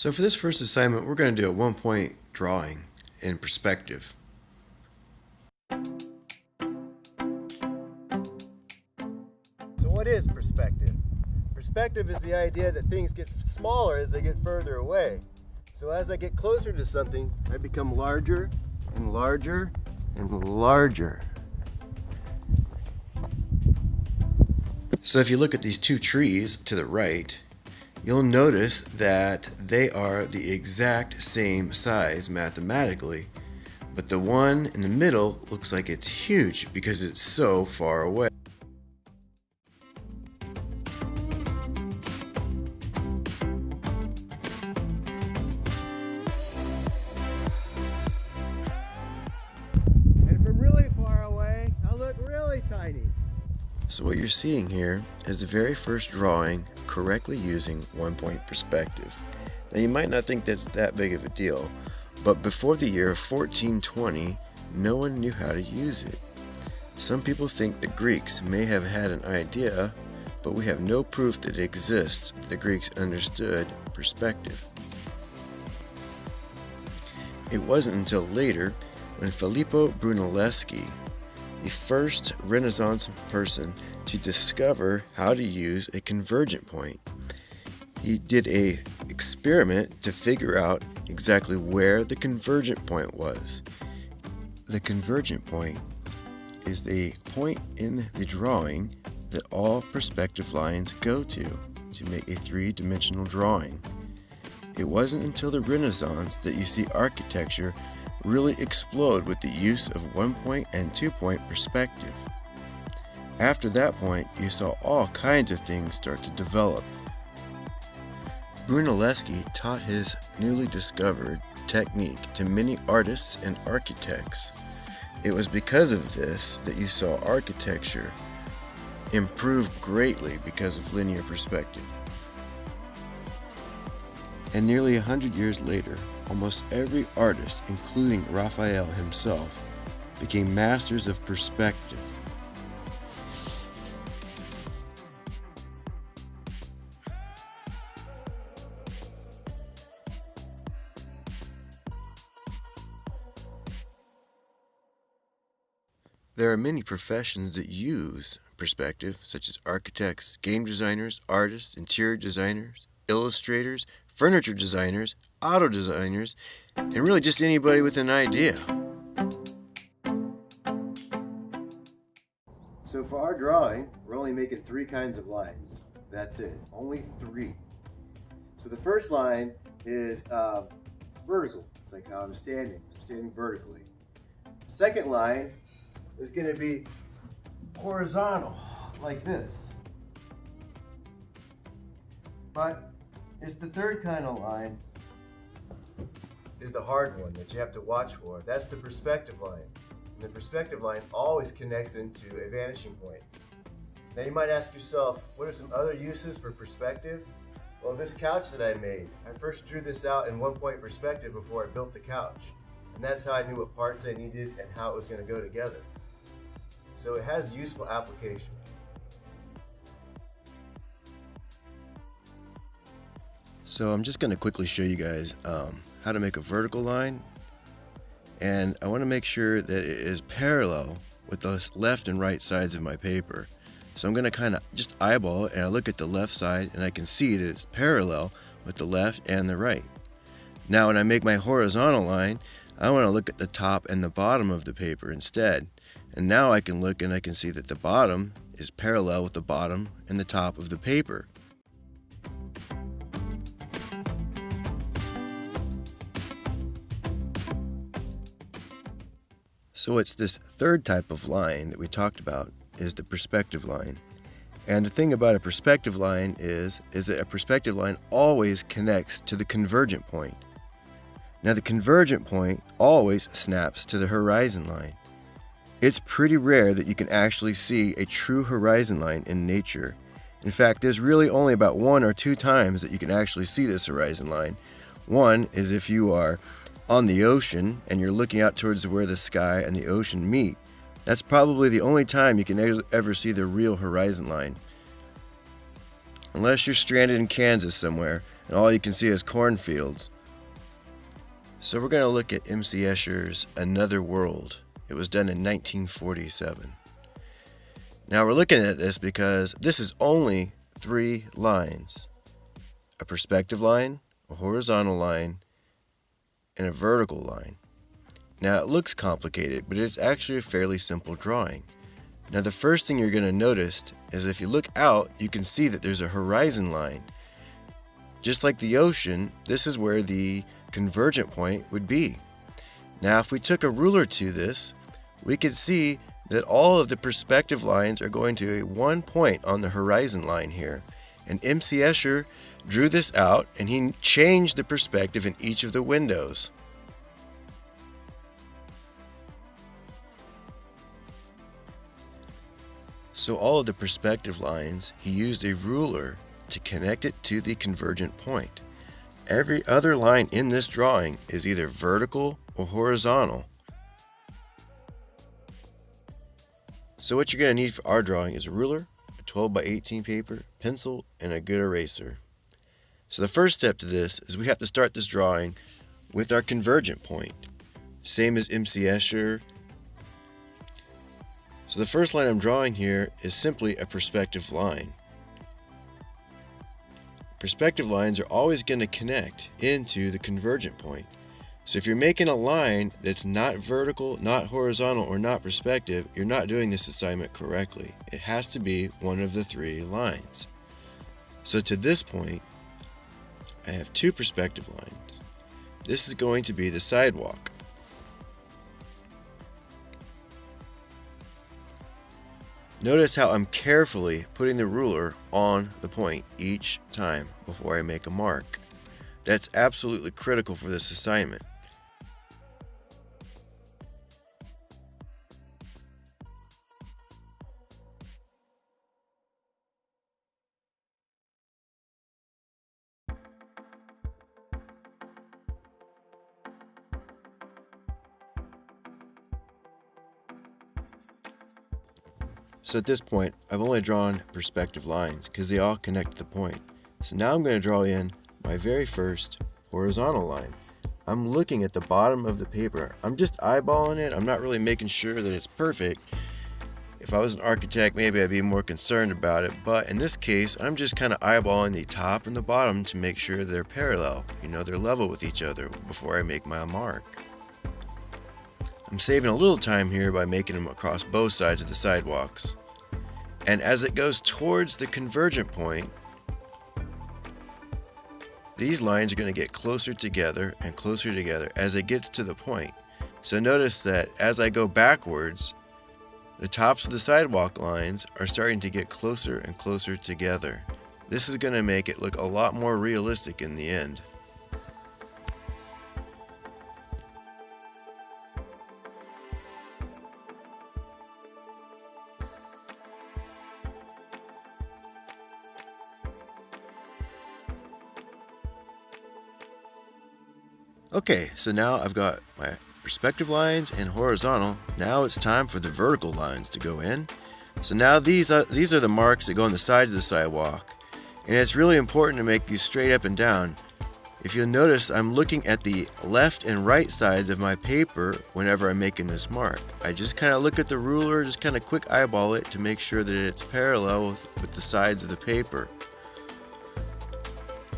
So for this first assignment, we're going to do a 1-point drawing in perspective. So what is perspective? Perspective is the idea that things get smaller as they get further away. So as I get closer to something, I become larger and larger and larger. So if you look at these two trees to the right, you'll notice that they are the exact same size mathematically, but the one in the middle looks like it's huge because it's so far away. And from really far away, I look really tiny. So what you're seeing here is the very first drawing correctly using 1-point perspective. Now you might not think that's that big of a deal, but before the year of 1420, no one knew how to use it. Some people think the Greeks may have had an idea, but we have no proof that it exists that the Greeks understood perspective. It wasn't until later when Filippo Brunelleschi, the first Renaissance person to discover how to use a convergent point. He did an experiment to figure out exactly where the convergent point was. The convergent point is the point in the drawing that all perspective lines go to make a three-dimensional drawing. It wasn't until the Renaissance that you see architecture really explode with the use of 1-point and 2-point perspective. After that point, you saw all kinds of things start to develop. Brunelleschi taught his newly discovered technique to many artists and architects. It was because of this that you saw architecture improve greatly because of linear perspective. And nearly 100 years later, almost every artist, including Raphael himself, became masters of perspective. There are many professions that use perspective, such as architects, game designers, artists, interior designers, illustrators, furniture designers, auto designers, and really just anybody with an idea. So for our drawing, we're only making 3 kinds of lines. That's it, only 3. So the first line is vertical. It's like how I'm standing vertically. Second line is going to be horizontal, like this. But it's the third kind of line is the hard one that you have to watch for. That's the perspective line. And the perspective line always connects into a vanishing point. Now you might ask yourself, what are some other uses for perspective? Well, this couch that I made, I first drew this out in 1-point perspective before I built the couch. And that's how I knew what parts I needed and how it was going to go together. So it has useful application. So I'm just going to quickly show you guys how to make a vertical line, and I want to make sure that it is parallel with the left and right sides of my paper. So I'm going to kind of just eyeball it, and I look at the left side and I can see that it's parallel with the left and the right. Now when I make my horizontal line, I want to look at the top and the bottom of the paper instead. And now I can look and I can see that the bottom is parallel with the bottom and the top of the paper. So it's this third type of line that we talked about is the perspective line. And the thing about a perspective line is that a perspective line always connects to the convergent point. Now the convergent point always snaps to the horizon line. It's pretty rare that you can actually see a true horizon line in nature. In fact, there's really only about 1 or 2 times that you can actually see this horizon line. One is if you are on the ocean and you're looking out towards where the sky and the ocean meet. That's probably the only time you can ever see the real horizon line. Unless you're stranded in Kansas somewhere, and all you can see is cornfields. So we're going to look at M.C. Escher's Another World. It was done in 1947. Now we're looking at this because this is only 3 lines. A perspective line, a horizontal line, and a vertical line. Now it looks complicated, but it's actually a fairly simple drawing. Now the first thing you're going to notice is if you look out, you can see that there's a horizon line. Just like the ocean, this is where the convergent point would be. Now if we took a ruler to this, we could see that all of the perspective lines are going to a one point on the horizon line here. And M.C. Escher drew this out, and he changed the perspective in each of the windows. So all of the perspective lines, he used a ruler to connect it to the convergent point. Every other line in this drawing is either vertical or horizontal. So what you're going to need for our drawing is a ruler, a 12 by 18 paper, pencil, and a good eraser. So the first step to this is we have to start this drawing with our convergent point. Same as M.C. Escher. So the first line I'm drawing here is simply a perspective line. Perspective lines are always going to connect into the convergent point. So if you're making a line that's not vertical, not horizontal, or not perspective, you're not doing this assignment correctly. It has to be one of the 3 lines. So to this point, I have 2 perspective lines. This is going to be the sidewalk. Notice how I'm carefully putting the ruler on the point each time before I make a mark. That's absolutely critical for this assignment. So at this point, I've only drawn perspective lines because they all connect to the point. So now I'm going to draw in my very first horizontal line. I'm looking at the bottom of the paper. I'm just eyeballing it. I'm not really making sure that it's perfect. If I was an architect, maybe I'd be more concerned about it. But in this case, I'm just kind of eyeballing the top and the bottom to make sure they're parallel. They're level with each other before I make my mark. I'm saving a little time here by making them across both sides of the sidewalks. And as it goes towards the convergent point, these lines are going to get closer together and closer together as it gets to the point. So notice that as I go backwards, the tops of the sidewalk lines are starting to get closer and closer together. This is going to make it look a lot more realistic in the end. Okay, so now I've got my perspective lines and horizontal. Now it's time for the vertical lines to go in. So now these are the marks that go on the sides of the sidewalk. And it's really important to make these straight up and down. If you'll notice, I'm looking at the left and right sides of my paper whenever I'm making this mark. I just kind of look at the ruler, just kind of quick eyeball it to make sure that it's parallel with the sides of the paper.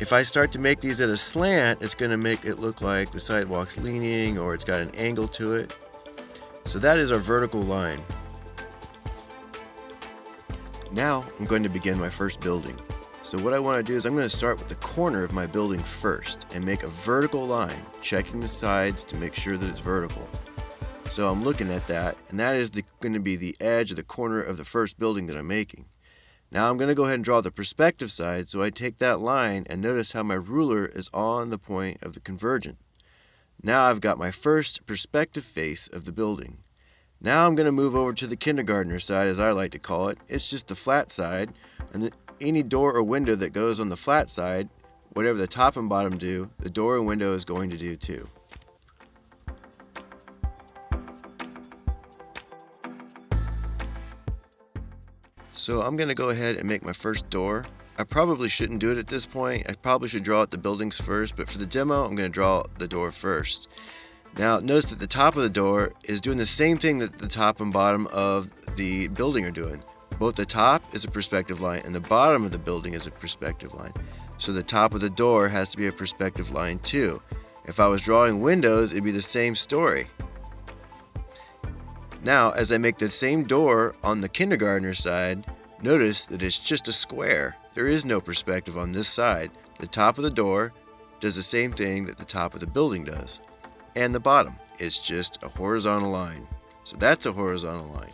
If I start to make these at a slant, it's going to make it look like the sidewalk's leaning or it's got an angle to it. So that is our vertical line. Now I'm going to begin my first building. So what I want to do is I'm going to start with the corner of my building first and make a vertical line, checking the sides to make sure that it's vertical. So I'm looking at that, and that is going to be the edge of the corner of the first building that I'm making. Now I'm going to go ahead and draw the perspective side, so I take that line and notice how my ruler is on the point of the convergent. Now I've got my first perspective face of the building. Now I'm going to move over to the kindergartner side, as I like to call it. It's just the flat side, and any door or window that goes on the flat side, whatever the top and bottom do, the door and window is going to do too. So I'm going to go ahead and make my first door. I probably shouldn't do it at this point. I probably should draw out the buildings first, but for the demo, I'm going to draw the door first. Now, notice that the top of the door is doing the same thing that the top and bottom of the building are doing. Both the top is a perspective line and the bottom of the building is a perspective line. So the top of the door has to be a perspective line too. If I was drawing windows, it'd be the same story. Now, as I make the same door on the kindergartner side, notice that it's just a square. There is no perspective on this side. The top of the door does the same thing that the top of the building does. And the bottom is just a horizontal line. So that's a horizontal line.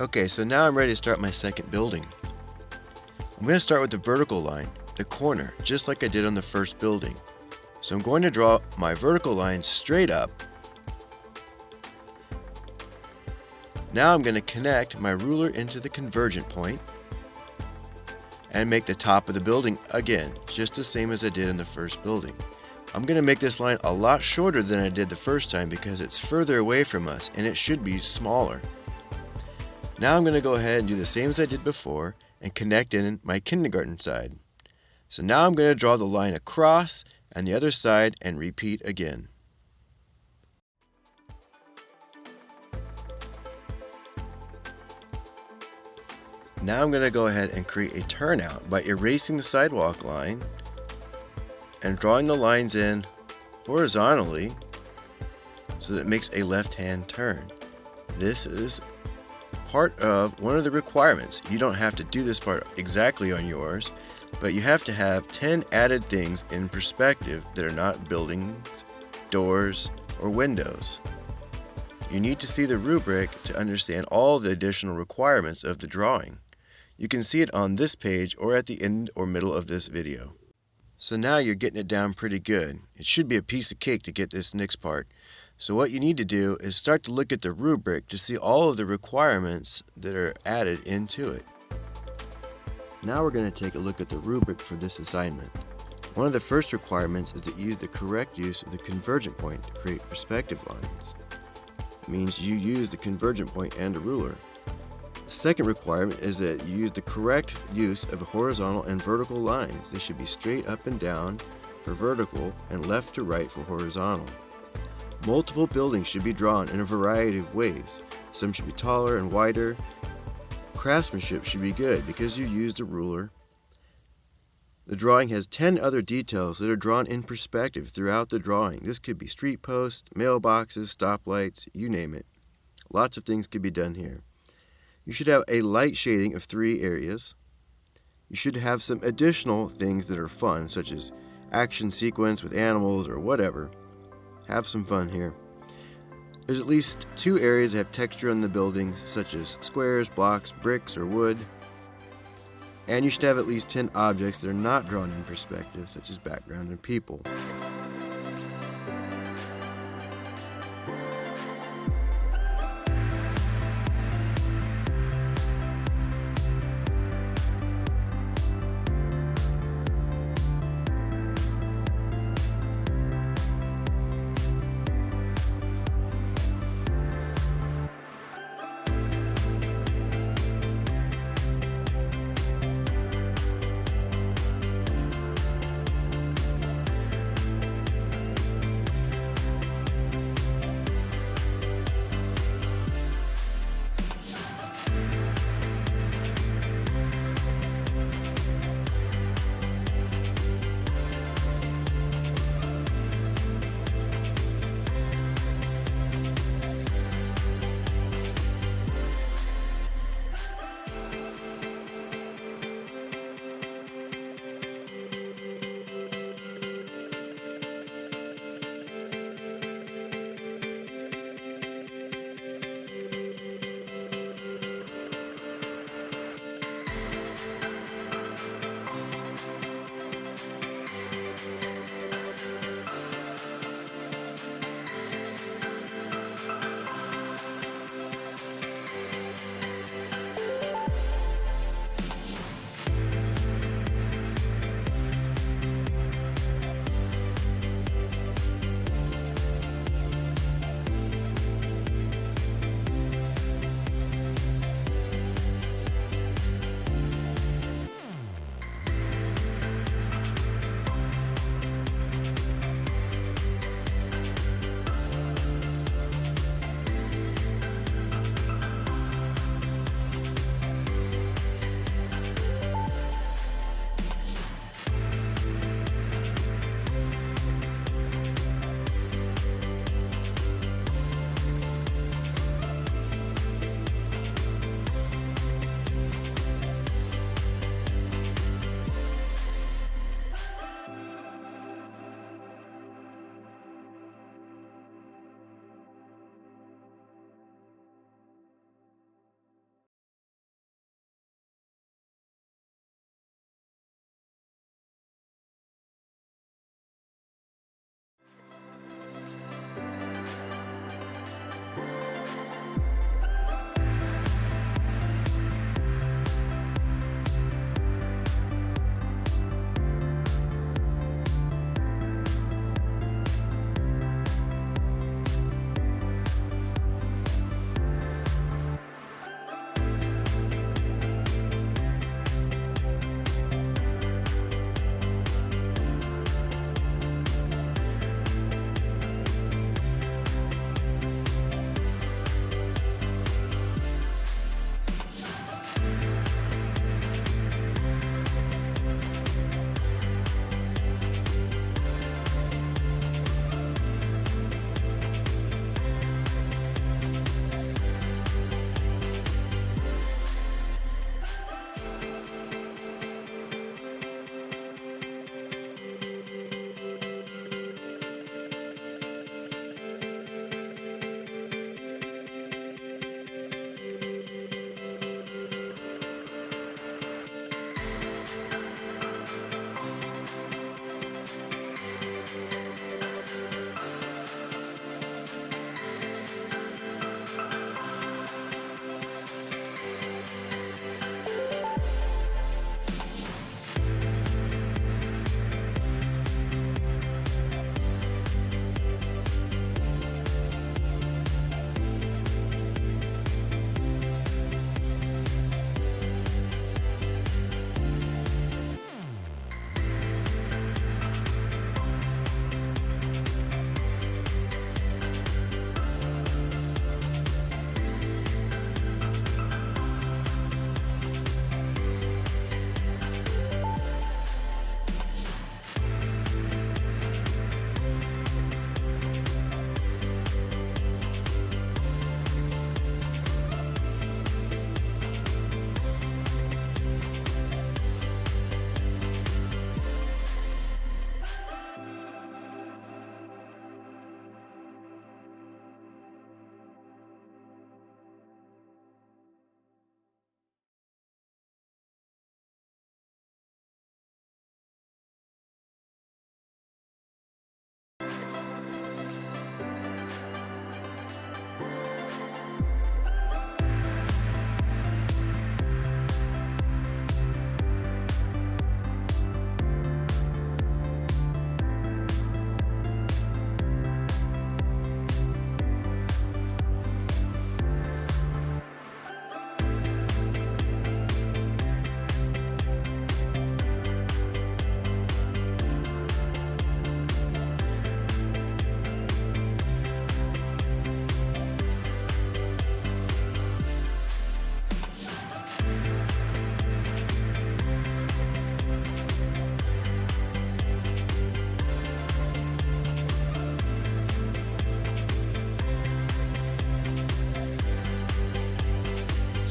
Okay, so now I'm ready to start my second building. I'm going to start with the vertical line, the corner, just like I did on the first building. So I'm going to draw my vertical line straight up. Now I'm going to connect my ruler into the convergent point and make the top of the building again, just the same as I did in the first building. I'm going to make this line a lot shorter than I did the first time because it's further away from us and it should be smaller. Now I'm going to go ahead and do the same as I did before and connect in my kindergarten side. So now I'm going to draw the line across and the other side and repeat again. Now I'm going to go ahead and create a turnout by erasing the sidewalk line and drawing the lines in horizontally so that it makes a left-hand turn. This is part of one of the requirements. You don't have to do this part exactly on yours, but you have to have 10 added things in perspective that are not buildings, doors, or windows. You need to see the rubric to understand all the additional requirements of the drawing. You can see it on this page or at the end or middle of this video. So now you're getting it down pretty good. It should be a piece of cake to get this next part. So what you need to do is start to look at the rubric to see all of the requirements that are added into it. Now we're going to take a look at the rubric for this assignment. One of the first requirements is that you use the correct use of the convergent point to create perspective lines. It means you use the convergent point and a ruler. The second requirement is that you use the correct use of horizontal and vertical lines. They should be straight up and down for vertical and left to right for horizontal. Multiple buildings should be drawn in a variety of ways. Some should be taller and wider. Craftsmanship should be good because you used a ruler. The drawing has 10 other details that are drawn in perspective throughout the drawing. This could be street posts, mailboxes, stoplights, you name it. Lots of things could be done here. You should have a light shading of 3 areas. You should have some additional things that are fun, such as action sequence with animals or whatever. Have some fun here. There's at least 2 areas that have texture on the buildings, such as squares, blocks, bricks, or wood. And you should have at least 10 objects that are not drawn in perspective, such as background and people.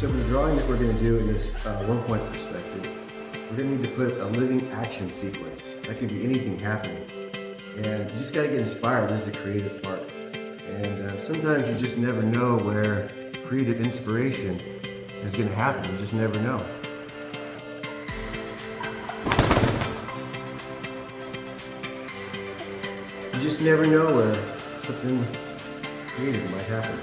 So for the drawing that we're going to do in this one-point perspective, we're going to need to put a living action sequence. That can be anything happening. And you just got to get inspired. This is the creative part. And sometimes you just never know where creative inspiration is going to happen. You just never know. You just never know where something creative might happen.